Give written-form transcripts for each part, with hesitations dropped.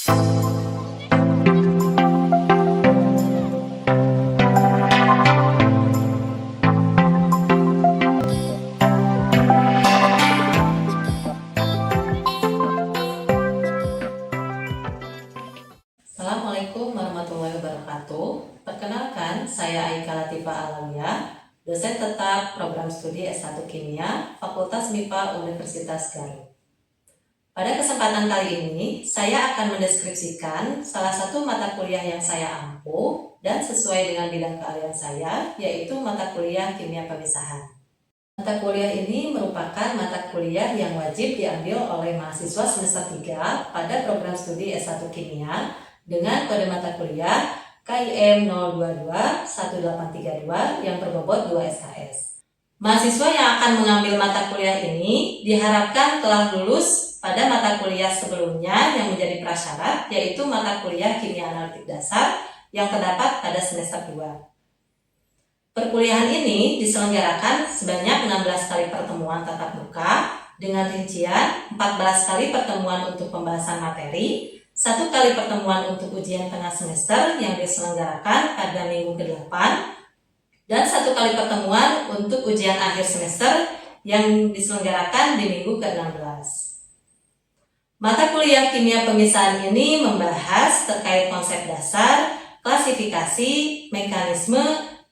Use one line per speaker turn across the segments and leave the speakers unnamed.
Assalamualaikum warahmatullahi wabarakatuh. Perkenalkan, saya Aika Latifah Alawiyah, dosen tetap program studi S1 Kimia, Fakultas MIPA Universitas Garut. Pada kesempatan kali ini, saya akan mendeskripsikan salah satu mata kuliah yang saya ampuh dan sesuai dengan bidang keahlian saya, yaitu mata kuliah Kimia Pemisahan. Mata kuliah ini merupakan mata kuliah yang wajib diambil oleh mahasiswa semester 3 pada program studi S1 Kimia dengan kode mata kuliah KIM 0221832 yang berbobot 2 SKS. Mahasiswa yang akan mengambil mata kuliah ini diharapkan telah lulus pada mata kuliah sebelumnya yang menjadi prasyarat, yaitu mata kuliah Kimia Analitik Dasar yang terdapat pada semester 2. Perkuliahan ini diselenggarakan sebanyak 16 kali pertemuan tatap muka dengan rincian 14 kali pertemuan untuk pembahasan materi, 1 kali pertemuan untuk ujian tengah semester yang diselenggarakan pada minggu ke-8, dan 1 kali pertemuan untuk ujian akhir semester yang diselenggarakan di minggu ke-16. Mata kuliah Kimia Pemisahan ini membahas terkait konsep dasar, klasifikasi, mekanisme,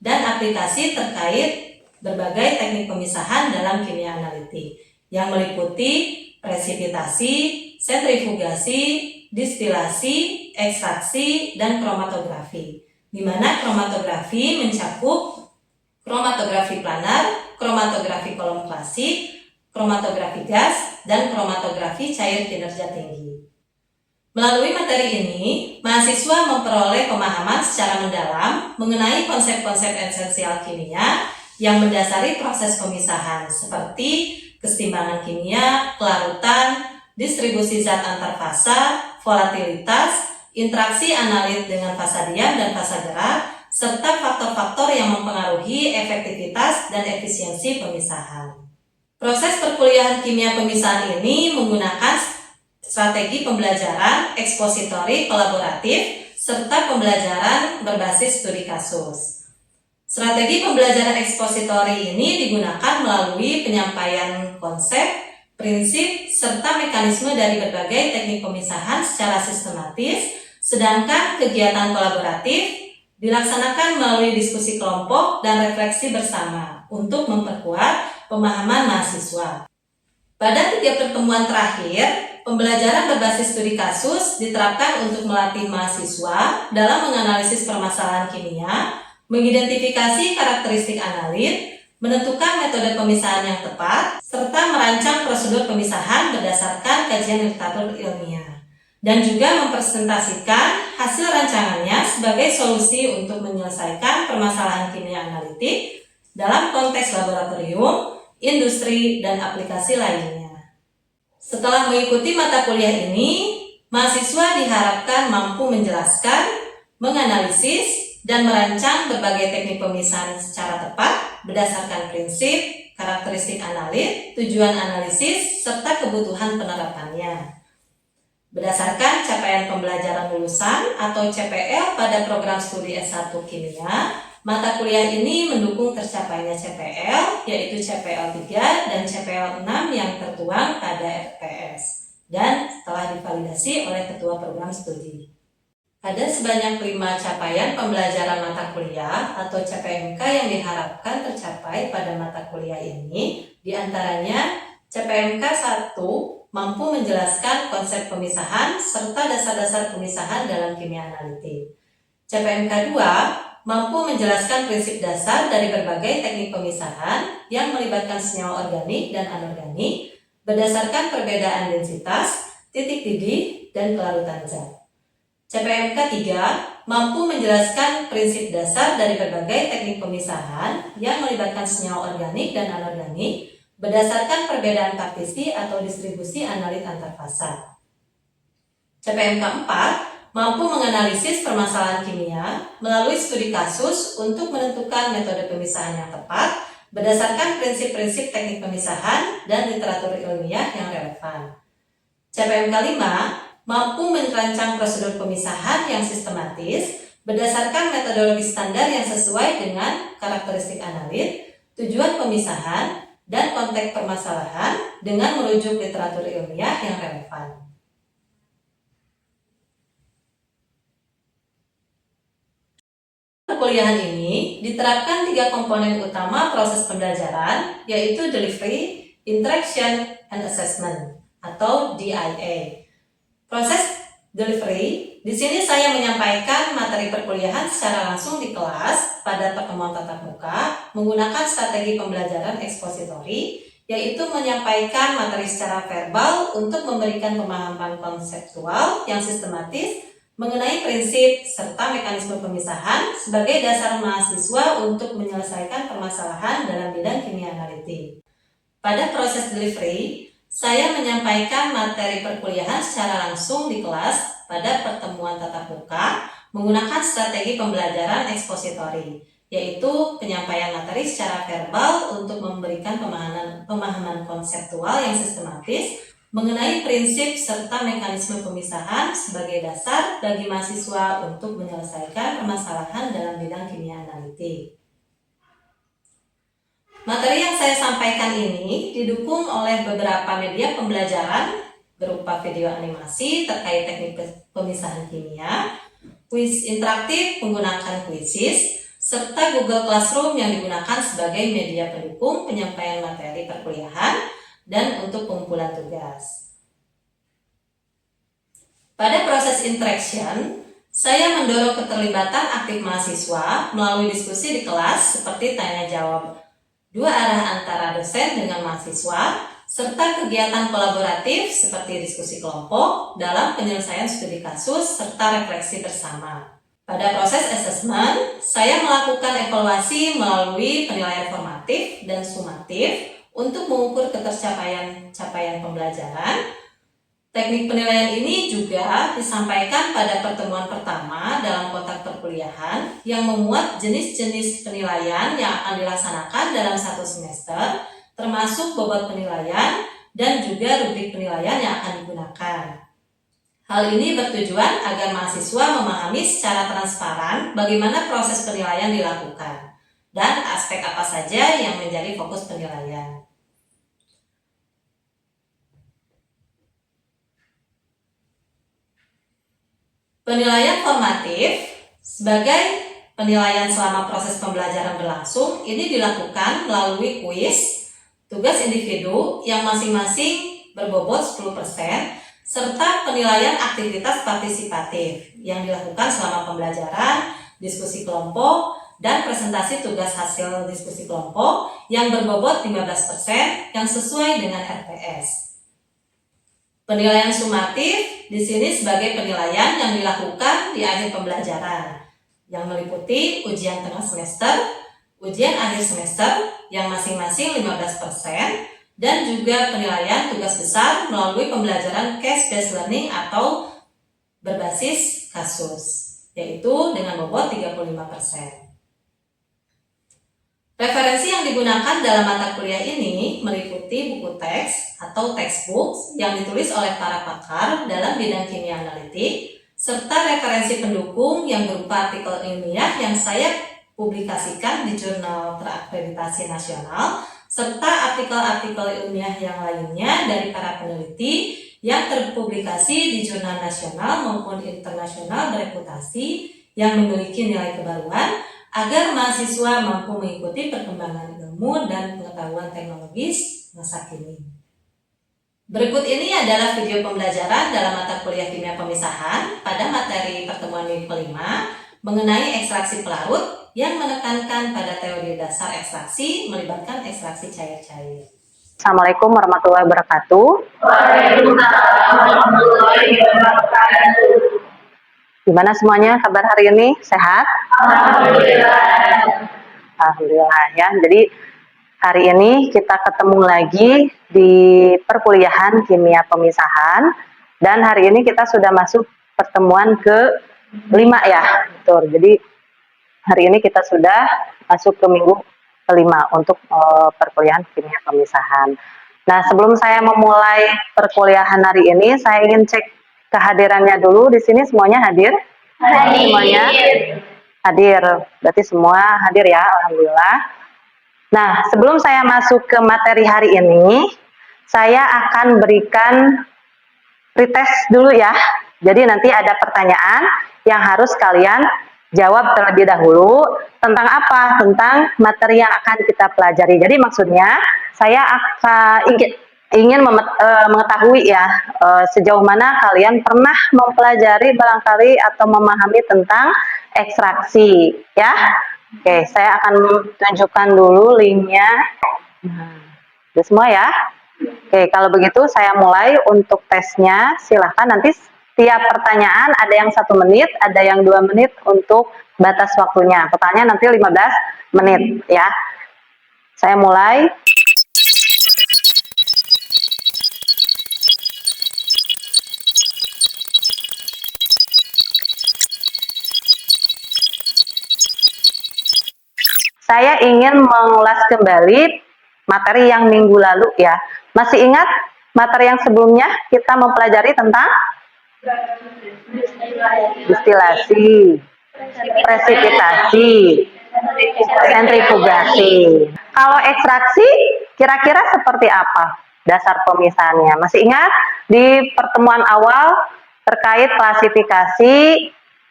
dan aplikasi terkait berbagai teknik pemisahan dalam kimia analitik yang meliputi presipitasi, sentrifugasi, distilasi, ekstraksi, dan kromatografi, di mana kromatografi mencakup kromatografi planar, kromatografi kolom klasik, kromatografi gas, dan kromatografi cair kinerja tinggi. Melalui materi ini, mahasiswa memperoleh pemahaman secara mendalam mengenai konsep-konsep esensial kimia yang mendasari proses pemisahan seperti kesetimbangan kimia, kelarutan, distribusi zat antar fasa, volatilitas, interaksi analit dengan fasa diam dan fasa gerak, serta faktor-faktor yang mempengaruhi efektivitas dan efisiensi pemisahan. Proses perkuliahan kimia pemisahan ini menggunakan strategi pembelajaran ekspositori kolaboratif serta pembelajaran berbasis studi kasus. Strategi pembelajaran ekspositori ini digunakan melalui penyampaian konsep, prinsip, serta mekanisme dari berbagai teknik pemisahan secara sistematis, sedangkan kegiatan kolaboratif dilaksanakan melalui diskusi kelompok dan refleksi bersama untuk memperkuat pemahaman mahasiswa. Pada 3 pertemuan terakhir, pembelajaran berbasis studi kasus diterapkan untuk melatih mahasiswa dalam menganalisis permasalahan kimia, mengidentifikasi karakteristik analit, menentukan metode pemisahan yang tepat, serta merancang prosedur pemisahan berdasarkan kajian literatur ilmiah, dan juga mempresentasikan hasil rancangannya sebagai solusi untuk menyelesaikan permasalahan kimia analitik dalam konteks laboratorium, industri, dan aplikasi lainnya. Setelah mengikuti mata kuliah ini, mahasiswa diharapkan mampu menjelaskan, menganalisis, dan merancang berbagai teknik pemisahan secara tepat berdasarkan prinsip, karakteristik analit, tujuan analisis, serta kebutuhan penerapannya. Berdasarkan capaian pembelajaran lulusan atau CPL pada program studi S1 Kimia, mata kuliah ini mendukung tercapainya CPL, yaitu CPL 3 dan CPL 6 yang tertuang pada FPS, dan telah divalidasi oleh Ketua Program Studi. Ada sebanyak 5 capaian pembelajaran mata kuliah atau CPMK yang diharapkan tercapai pada mata kuliah ini, diantaranya CPMK 1 mampu menjelaskan konsep pemisahan serta dasar-dasar pemisahan dalam kimia analitik. CPMK 2 mampu menjelaskan prinsip dasar dari berbagai teknik pemisahan yang melibatkan senyawa organik dan anorganik berdasarkan perbedaan densitas, titik didih, dan kelarutan zat. CPMK 3 mampu menjelaskan prinsip dasar dari berbagai teknik pemisahan yang melibatkan senyawa organik dan anorganik berdasarkan perbedaan partisi atau distribusi analit antar fasa. CPMK 4 mampu menganalisis permasalahan kimia melalui studi kasus untuk menentukan metode pemisahan yang tepat berdasarkan prinsip-prinsip teknik pemisahan dan literatur ilmiah yang relevan. CPMK 5 mampu merancang prosedur pemisahan yang sistematis berdasarkan metodologi standar yang sesuai dengan karakteristik analit, tujuan pemisahan, dan konteks permasalahan dengan merujuk literatur ilmiah yang relevan. Perkuliahan ini diterapkan 3 komponen utama proses pembelajaran, yaitu delivery, interaction, and assessment atau DIA. Proses delivery, di sini saya menyampaikan materi perkuliahan secara langsung di kelas pada pertemuan tatap muka menggunakan strategi pembelajaran ekspositori, yaitu menyampaikan materi secara verbal untuk memberikan pemahaman konseptual yang sistematis mengenai prinsip serta mekanisme pemisahan sebagai dasar mahasiswa untuk menyelesaikan permasalahan dalam bidang kimia analitik. Pada proses delivery, saya menyampaikan materi perkuliahan secara langsung di kelas pada pertemuan tatap muka menggunakan strategi pembelajaran ekspositori, yaitu penyampaian materi secara verbal untuk memberikan pemahaman konseptual yang sistematis mengenai prinsip serta mekanisme pemisahan sebagai dasar bagi mahasiswa untuk menyelesaikan permasalahan dalam bidang kimia analitik. Materi yang saya sampaikan ini didukung oleh beberapa media pembelajaran berupa video animasi terkait teknik pemisahan kimia, kuis interaktif menggunakan Quizizz, serta Google Classroom yang digunakan sebagai media pendukung penyampaian materi perkuliahan dan untuk pengumpulan tugas. Pada proses interaction, saya mendorong keterlibatan aktif mahasiswa melalui diskusi di kelas seperti tanya jawab 2 arah antara dosen dengan mahasiswa, serta kegiatan kolaboratif seperti diskusi kelompok dalam penyelesaian studi kasus serta refleksi bersama. Pada proses assessment, saya melakukan evaluasi melalui penilaian formatif dan sumatif untuk mengukur capaian pembelajaran. Teknik penilaian ini juga disampaikan pada pertemuan pertama dalam kontrak perkuliahan yang memuat jenis-jenis penilaian yang akan dilaksanakan dalam 1 semester, termasuk bobot penilaian dan juga rubrik penilaian yang akan digunakan. Hal ini bertujuan agar mahasiswa memahami secara transparan bagaimana proses penilaian dilakukan dan aspek apa saja yang menjadi fokus penilaian. Penilaian formatif sebagai penilaian selama proses pembelajaran berlangsung ini dilakukan melalui kuis, tugas individu yang masing-masing berbobot 10%, serta penilaian aktivitas partisipatif yang dilakukan selama pembelajaran, diskusi kelompok, dan presentasi tugas hasil diskusi kelompok yang berbobot 15% yang sesuai dengan RPS. Penilaian sumatif di sini sebagai penilaian yang dilakukan di akhir pembelajaran yang meliputi ujian tengah semester, ujian akhir semester yang masing-masing 15%, dan juga penilaian tugas besar melalui pembelajaran case-based learning atau berbasis kasus, yaitu dengan bobot 35%. Referensi yang digunakan dalam mata kuliah ini meliputi buku teks atau textbooks yang ditulis oleh para pakar dalam bidang kimia analitik, serta referensi pendukung yang berupa artikel ilmiah yang saya publikasikan di jurnal terakreditasi nasional, serta artikel-artikel ilmiah yang lainnya dari para peneliti yang terpublikasi di jurnal nasional maupun internasional bereputasi yang memiliki nilai kebaruan, agar mahasiswa mampu mengikuti perkembangan ilmu dan pengetahuan teknologis masa kini. Berikut ini adalah video pembelajaran dalam mata kuliah kimia pemisahan pada materi pertemuan minggu kelima mengenai ekstraksi pelarut yang menekankan pada teori dasar ekstraksi melibatkan ekstraksi cair-cair.
Assalamualaikum warahmatullahi wabarakatuh.
Waalaikumsalam warahmatullahi wabarakatuh.
Gimana semuanya kabar hari ini? Sehat?
Alhamdulillah.
Alhamdulillah ya. Jadi hari ini kita ketemu lagi di perkuliahan kimia pemisahan dan hari ini kita sudah masuk pertemuan ke-5 ya. Betul. Jadi hari ini kita sudah masuk ke minggu ke-5 untuk perkuliahan kimia pemisahan. Nah, sebelum saya memulai perkuliahan hari ini, saya ingin cek kehadirannya dulu. Di sini semuanya hadir? Semuanya hadir. Berarti semua hadir ya, alhamdulillah. Nah, sebelum saya masuk ke materi hari ini, saya akan berikan pretest dulu ya. Jadi nanti ada pertanyaan yang harus kalian jawab terlebih dahulu tentang apa? Tentang materi yang akan kita pelajari. Jadi maksudnya saya akan ingin mengetahui ya sejauh mana kalian pernah mempelajari barangkali atau memahami tentang ekstraksi ya. Oke, saya akan tunjukkan dulu linknya. Nah, udah semua ya. Oke, kalau begitu saya mulai untuk tesnya. Silahkan nanti tiap pertanyaan ada yang 1 menit, ada yang 2 menit untuk batas waktunya. Totalnya nanti 15 menit ya. Saya mulai. Saya ingin mengulas kembali materi yang minggu lalu ya. Masih ingat materi yang sebelumnya kita mempelajari tentang distilasi, presipitasi, sentrifugasi. Kalau ekstraksi kira-kira seperti apa dasar pemisahannya? Masih ingat di pertemuan awal terkait klasifikasi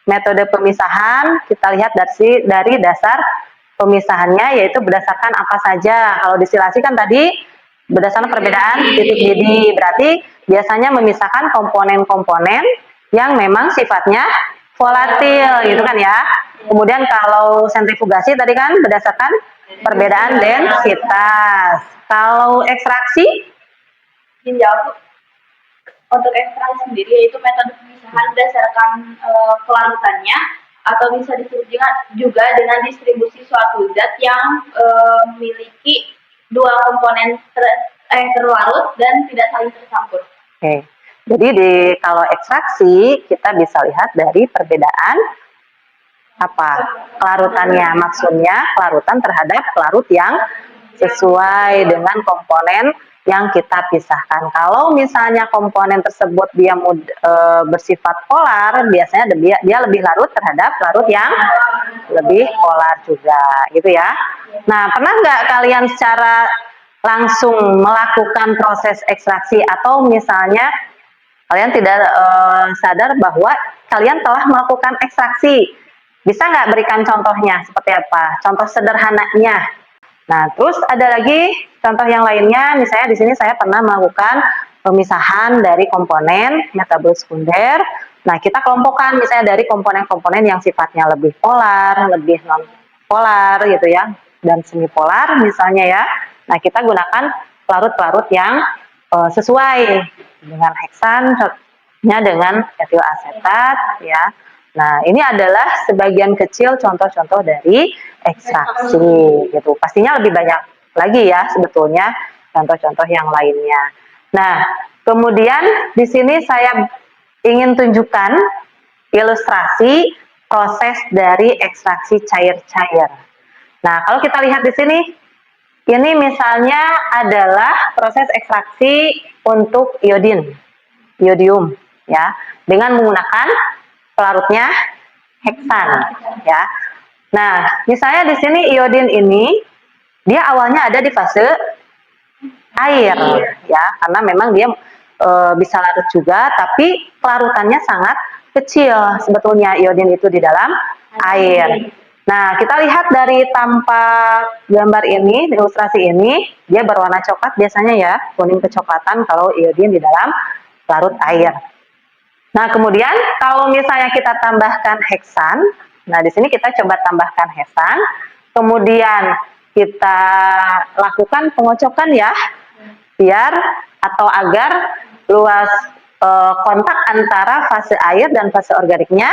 metode pemisahan, kita lihat dari dasar pemisahannya yaitu berdasarkan apa saja. Kalau distilasi kan tadi berdasarkan perbedaan titik didih, berarti biasanya memisahkan komponen-komponen yang memang sifatnya volatil gitu kan ya. Kemudian kalau sentrifugasi tadi kan berdasarkan perbedaan densitas. Kalau ekstraksi?
Dijawab. Untuk ekstraksi sendiri yaitu metode pemisahan berdasarkan kelarutannya atau bisa disebut juga dengan distribusi suatu zat yang memiliki dua komponen terlarut dan tidak saling tercampur.
Oke. Jadi kalau ekstraksi kita bisa lihat dari perbedaan apa kelarutannya, maksudnya kelarutan terhadap pelarut yang sesuai dengan komponen yang kita pisahkan. Kalau misalnya komponen tersebut dia bersifat polar, biasanya dia lebih larut terhadap larut yang lebih polar juga, gitu ya. Nah, pernah nggak kalian secara langsung melakukan proses ekstraksi atau misalnya kalian tidak sadar bahwa kalian telah melakukan ekstraksi? Bisa nggak berikan contohnya seperti apa? Contoh sederhananya. Nah, terus ada lagi contoh yang lainnya, misalnya di sini saya pernah melakukan pemisahan dari komponen metabolit sekunder. Nah, kita kelompokkan misalnya dari komponen-komponen yang sifatnya lebih polar, lebih non-polar gitu ya, dan semi-polar misalnya ya. Nah, kita gunakan pelarut-pelarut yang sesuai dengan heksan, contohnya dengan etil asetat ya. Nah, ini adalah sebagian kecil contoh-contoh dari ekstraksi gitu. Pastinya lebih banyak lagi ya sebetulnya contoh-contoh yang lainnya. Nah, kemudian di sini saya ingin tunjukkan ilustrasi proses dari ekstraksi cair-cair. Nah, kalau kita lihat di sini, ini misalnya adalah proses ekstraksi untuk iodium ya, dengan menggunakan pelarutnya heksan ya. Nah, misalnya di sini iodin ini dia awalnya ada di fase air ya, karena memang dia bisa larut juga, tapi pelarutannya sangat kecil sebetulnya iodin itu di dalam air. Nah, kita lihat dari tampak gambar ini, ilustrasi ini, dia berwarna coklat biasanya ya, kuning kecoklatan kalau iodin di dalam larut air. Nah, kemudian kalau misalnya kita tambahkan heksan, nah di sini kita coba tambahkan heksan, kemudian kita lakukan pengocokan ya, biar atau agar luas kontak antara fase air dan fase organiknya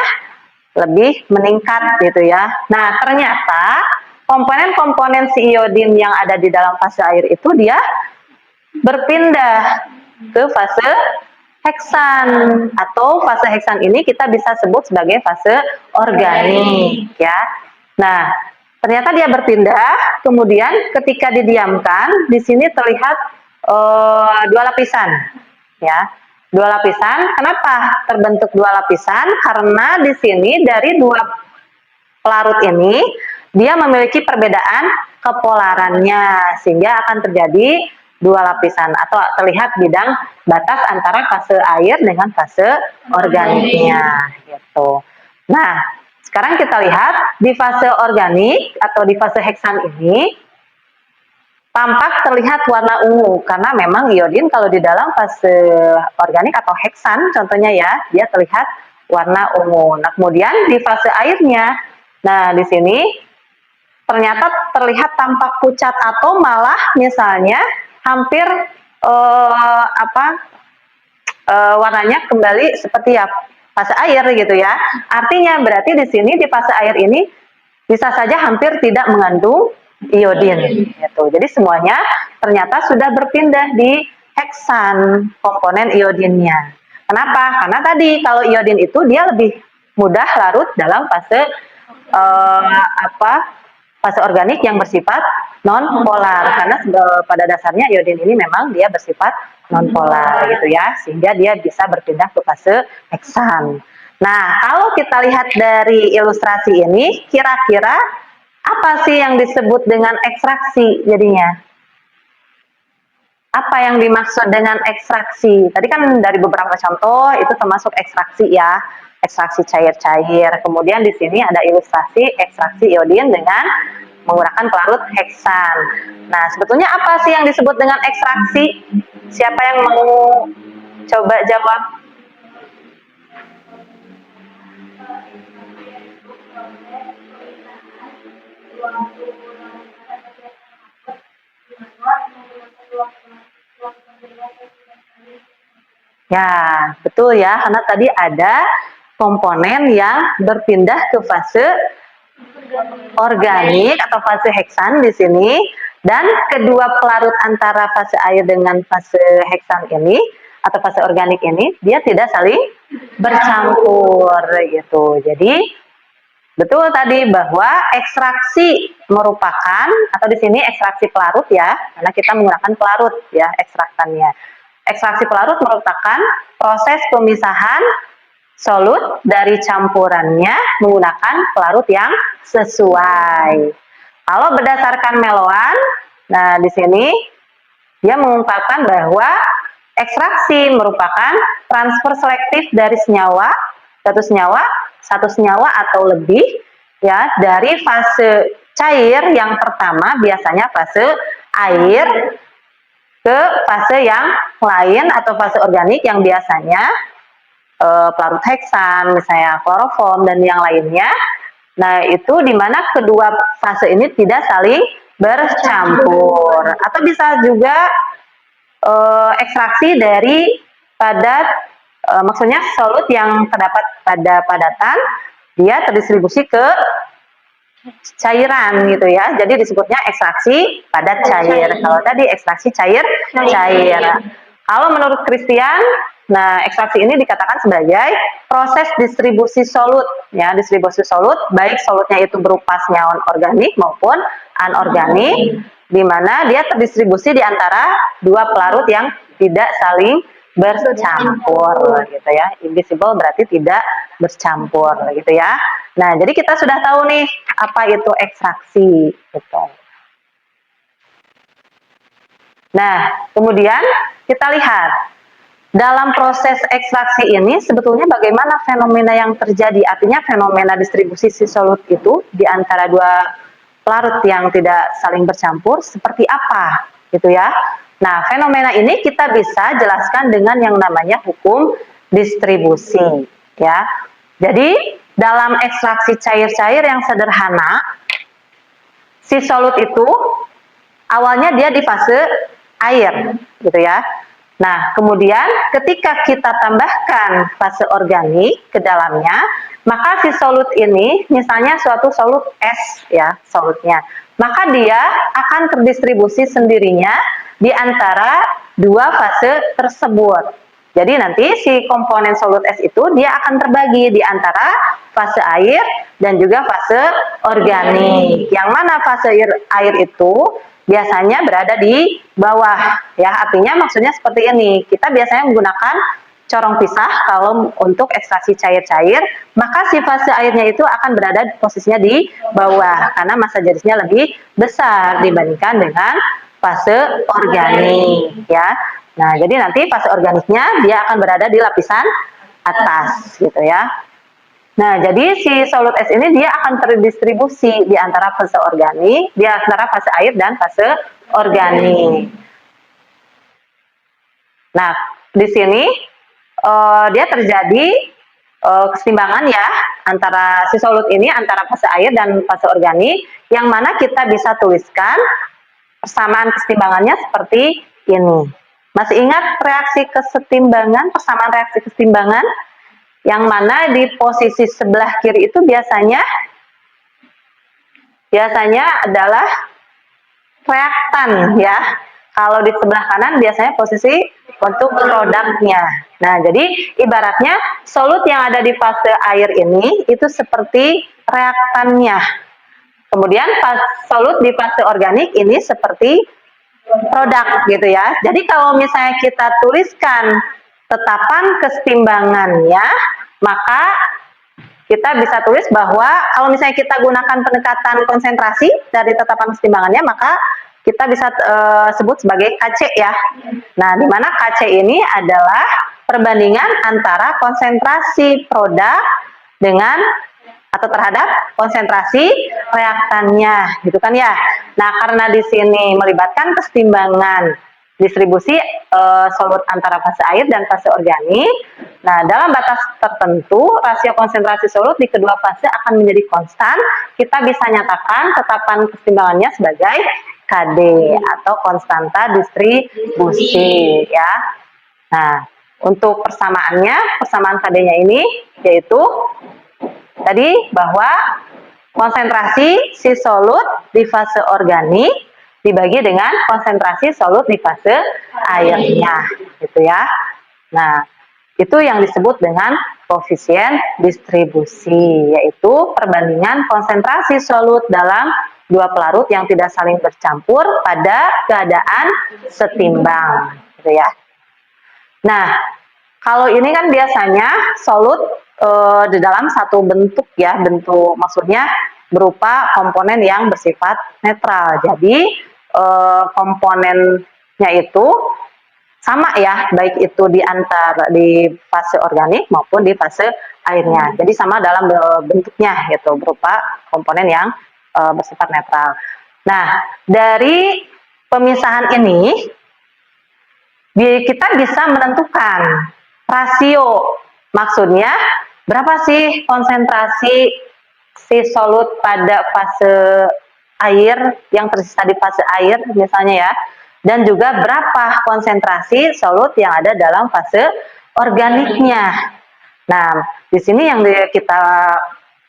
lebih meningkat gitu ya. Nah, ternyata komponen-komponen si iodin yang ada di dalam fase air itu dia berpindah ke fase heksan, atau fase heksan ini kita bisa sebut sebagai fase organik ya. Nah, ternyata dia berpindah, kemudian ketika didiamkan di sini terlihat dua lapisan ya. Dua lapisan. Kenapa terbentuk dua lapisan? Karena di sini dari dua pelarut ini dia memiliki perbedaan kepolarannya, sehingga akan terjadi dua lapisan atau terlihat bidang batas antara fase air dengan fase organiknya gitu. Nah, sekarang kita lihat di fase organik atau di fase heksan ini tampak terlihat warna ungu karena memang iodin kalau di dalam fase organik atau heksan contohnya ya, dia terlihat warna ungu. Nah, kemudian di fase airnya, nah di sini ternyata terlihat tampak pucat atau malah misalnya hampir warnanya kembali seperti ya fase air gitu ya. Artinya berarti di sini di fase air ini bisa saja hampir tidak mengandung iodin gitu. Jadi semuanya ternyata sudah berpindah di heksan komponen iodinnya. Kenapa? Karena tadi kalau iodin itu dia lebih mudah larut dalam fase fase organik yang bersifat non polar, karena pada dasarnya iodin ini memang dia bersifat non polar gitu ya, sehingga dia bisa berpindah ke fase heksan. Nah, kalau kita lihat dari ilustrasi ini, kira-kira apa sih yang disebut dengan ekstraksi jadinya? Apa yang dimaksud dengan ekstraksi? Tadi kan dari beberapa contoh itu termasuk ekstraksi ya, ekstraksi cair-cair. Kemudian di sini ada ilustrasi ekstraksi iodin dengan menggunakan pelarut heksan. Nah, sebetulnya apa sih yang disebut dengan ekstraksi? Siapa yang mau coba jawab? Ya, betul ya, karena tadi ada komponen yang berpindah ke fase organik atau fase heksan di sini, dan kedua pelarut antara fase air dengan fase heksan ini atau fase organik ini dia tidak saling bercampur gitu. Jadi betul tadi bahwa ekstraksi merupakan, atau di sini ekstraksi pelarut ya, karena kita menggunakan pelarut ya ekstraktannya. Ekstraksi pelarut merupakan proses pemisahan solut dari campurannya menggunakan pelarut yang sesuai. Kalau berdasarkan Meloan, nah di sini dia mengungkapkan bahwa ekstraksi merupakan transfer selektif dari satu senyawa atau lebih ya dari fase cair yang pertama, biasanya fase air, ke fase yang lain atau fase organik yang biasanya pelarut heksan, misalnya kloroform dan yang lainnya. Nah, itu dimana kedua fase ini tidak saling bercampur. Atau bisa juga ekstraksi dari padat, maksudnya solut yang terdapat pada padatan, dia terdistribusi ke cairan gitu ya. Jadi disebutnya ekstraksi padat cair. Kalau tadi ekstraksi cair. Kalau menurut Christian, nah ekstraksi ini dikatakan sebagai proses distribusi solut ya, distribusi solut baik solutnya itu berupa senyawa organik maupun anorganik, di mana dia terdistribusi di antara dua pelarut yang tidak saling bercampur gitu ya. Invisible berarti tidak bercampur gitu ya. Nah, jadi kita sudah tahu nih apa itu ekstraksi gitu. Nah, kemudian kita lihat dalam proses ekstraksi ini sebetulnya bagaimana fenomena yang terjadi, artinya fenomena distribusi si solut itu di antara dua pelarut yang tidak saling bercampur seperti apa gitu ya. Nah, fenomena ini kita bisa jelaskan dengan yang namanya hukum distribusi ya. Jadi dalam ekstraksi cair-cair yang sederhana, si solut itu awalnya dia di fase air gitu ya. Nah, kemudian ketika kita tambahkan fase organik ke dalamnya, maka si solut ini, misalnya suatu solut es ya, solutnya, maka dia akan terdistribusi sendirinya di antara dua fase tersebut. Jadi nanti si komponen solut es itu dia akan terbagi di antara fase air dan juga fase organik. Yang mana fase air itu biasanya berada di bawah ya, artinya maksudnya seperti ini. Kita biasanya menggunakan corong pisah. Kalau untuk ekstraksi cair-cair, maka si fase airnya itu akan berada posisinya di bawah karena massa jenisnya lebih besar dibandingkan dengan fase organik ya. Nah, jadi nanti fase organiknya dia akan berada di lapisan atas gitu ya. Nah, jadi si solut es ini dia akan terdistribusi di antara fase organik, di antara fase air dan fase organik. Nah, di sini dia terjadi keseimbangan ya antara si solut ini antara fase air dan fase organik, yang mana kita bisa tuliskan persamaan keseimbangannya seperti ini. Masih ingat reaksi kesetimbangan, persamaan reaksi kesetimbangan? Yang mana di posisi sebelah kiri itu biasanya adalah reaktan ya. Kalau di sebelah kanan biasanya posisi untuk produknya. Nah, jadi ibaratnya solut yang ada di fase air ini itu seperti reaktannya. Kemudian solut di fase organik ini seperti produk gitu ya. Jadi kalau misalnya kita tuliskan tetapan kesetimbangannya, maka kita bisa tulis bahwa kalau misalnya kita gunakan pendekatan konsentrasi dari tetapan kesetimbangannya, maka kita bisa sebut sebagai KC ya. Nah, di mana KC ini adalah perbandingan antara konsentrasi produk dengan atau terhadap konsentrasi reaktannya, gitu kan ya. Nah, karena di sini melibatkan kesetimbangan distribusi solut antara fase air dan fase organik. Nah, dalam batas tertentu, rasio konsentrasi solut di kedua fase akan menjadi konstan. Kita bisa nyatakan tetapan kesetimbangannya sebagai KD atau konstanta distribusi ya. Nah, untuk persamaannya, persamaan KD-nya ini yaitu tadi bahwa konsentrasi si solut di fase organik dibagi dengan konsentrasi solut di fase airnya, gitu ya. Nah, itu yang disebut dengan koefisien distribusi, yaitu perbandingan konsentrasi solut dalam dua pelarut yang tidak saling bercampur pada keadaan setimbang, gitu ya. Nah, kalau ini kan biasanya solut di dalam satu bentuk ya, bentuk maksudnya berupa komponen yang bersifat netral. Jadi komponennya itu sama ya, baik itu di fase organik maupun di fase airnya. Jadi sama dalam bentuknya gitu, berupa komponen yang bersifat netral. Nah, dari pemisahan ini kita bisa menentukan rasio, maksudnya berapa sih konsentrasi si solut pada fase air yang tersisa di fase air misalnya ya, dan juga berapa konsentrasi solut yang ada dalam fase organiknya. Nah, di sini yang kita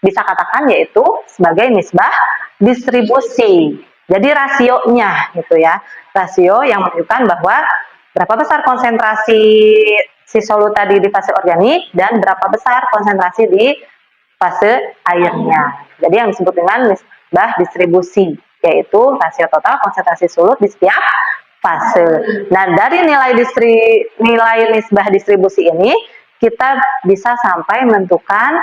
bisa katakan yaitu sebagai nisbah distribusi. Jadi rasionya gitu ya, rasio yang menunjukkan bahwa berapa besar konsentrasi si solut tadi di fase organik dan berapa besar konsentrasi di fase airnya. Jadi yang disebut dengan nisbah distribusi, yaitu rasio total konsentrasi solut di setiap fase. Nah, dari nilai nisbah distribusi ini kita bisa sampai menentukan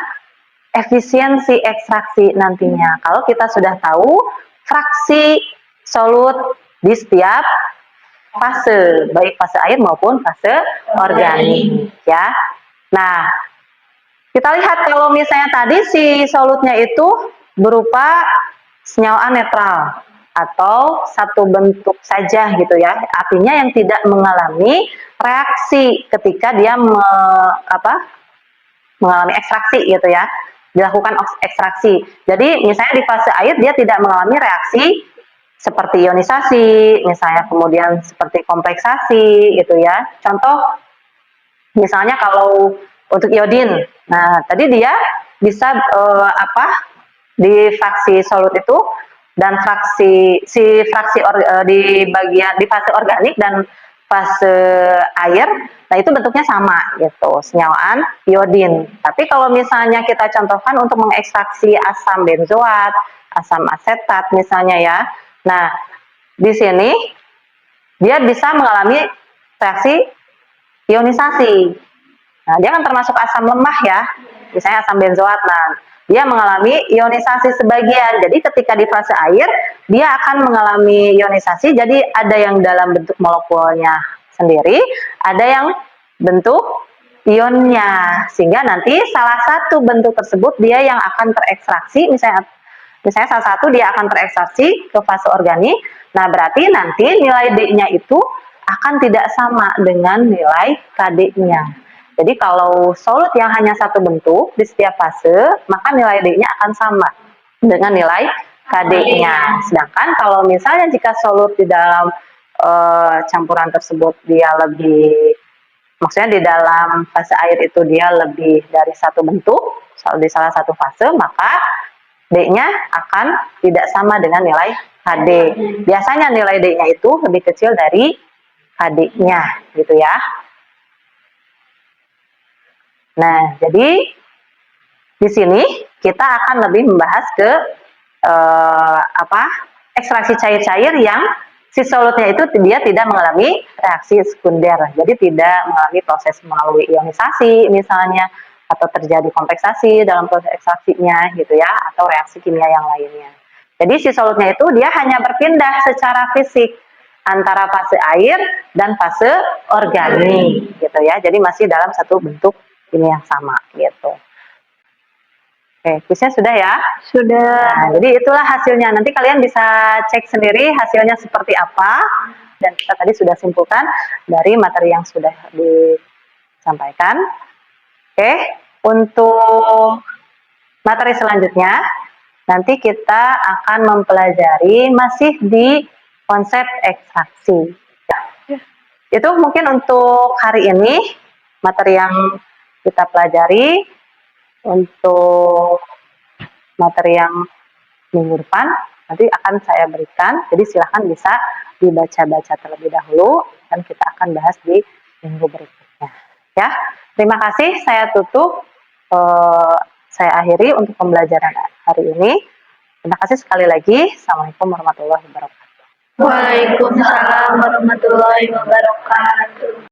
efisiensi ekstraksi nantinya. Kalau kita sudah tahu fraksi solut di setiap fase, baik fase air maupun fase organik ya. Nah, kita lihat kalau misalnya tadi si solutnya itu berupa senyawaan netral atau satu bentuk saja gitu ya, artinya yang tidak mengalami reaksi ketika dia mengalami ekstraksi gitu ya, dilakukan ekstraksi. Jadi misalnya di fase air dia tidak mengalami reaksi seperti ionisasi, misalnya kemudian seperti kompleksasi gitu ya. Contoh misalnya kalau untuk iodin, nah tadi dia bisa di fraksi solut itu dan di bagian di fase organik dan fase air, nah itu bentuknya sama gitu, senyawaan iodin. Tapi kalau misalnya kita contohkan untuk mengekstraksi asam benzoat, asam asetat misalnya ya, nah di sini dia bisa mengalami reaksi ionisasi. Nah, dia kan termasuk asam lemah ya, misalnya asam benzoat. Nah, dia mengalami ionisasi sebagian. Jadi ketika di fase air, dia akan mengalami ionisasi. Jadi ada yang dalam bentuk molekulnya sendiri, ada yang bentuk ionnya. Sehingga nanti salah satu bentuk tersebut dia yang akan terekstraksi, misalnya salah satu dia akan terekstraksi ke fase organik. Nah, berarti nanti nilai D-nya itu akan tidak sama dengan nilai KD-nya. Jadi kalau solut yang hanya satu bentuk di setiap fase, maka nilai D-nya akan sama dengan nilai KD-nya. Sedangkan kalau misalnya jika solut di dalam campuran tersebut dia lebih, maksudnya di dalam fase air itu dia lebih dari satu bentuk, di salah satu fase, maka D-nya akan tidak sama dengan nilai KD. Biasanya nilai D-nya itu lebih kecil dari KD-nya, gitu ya. Nah, jadi di sini kita akan lebih membahas ke ekstraksi cair-cair yang si solutnya itu dia tidak mengalami reaksi sekunder, jadi tidak mengalami proses melalui ionisasi misalnya, atau terjadi kompleksasi dalam proses ekstraksinya gitu ya, atau reaksi kimia yang lainnya. Jadi si solutnya itu dia hanya berpindah secara fisik antara fase air dan fase organik gitu ya, jadi masih dalam satu bentuk ini yang sama gitu. Oke, kuisnya sudah ya?
Sudah.
Nah, jadi itulah hasilnya. Nanti kalian bisa cek sendiri hasilnya seperti apa. Dan kita tadi sudah simpulkan dari materi yang sudah disampaikan. Oke, untuk materi selanjutnya, nanti kita akan mempelajari masih di konsep ekstraksi. Itu mungkin untuk hari ini, materi yang kita pelajari. Untuk materi yang minggu depan nanti akan saya berikan, jadi silahkan bisa dibaca-baca terlebih dahulu dan kita akan bahas di minggu berikutnya ya. Terima kasih, saya tutup, saya akhiri untuk pembelajaran hari ini. Terima kasih sekali lagi. Assalamualaikum warahmatullahi wabarakatuh.
Waalaikumsalam warahmatullahi wabarakatuh.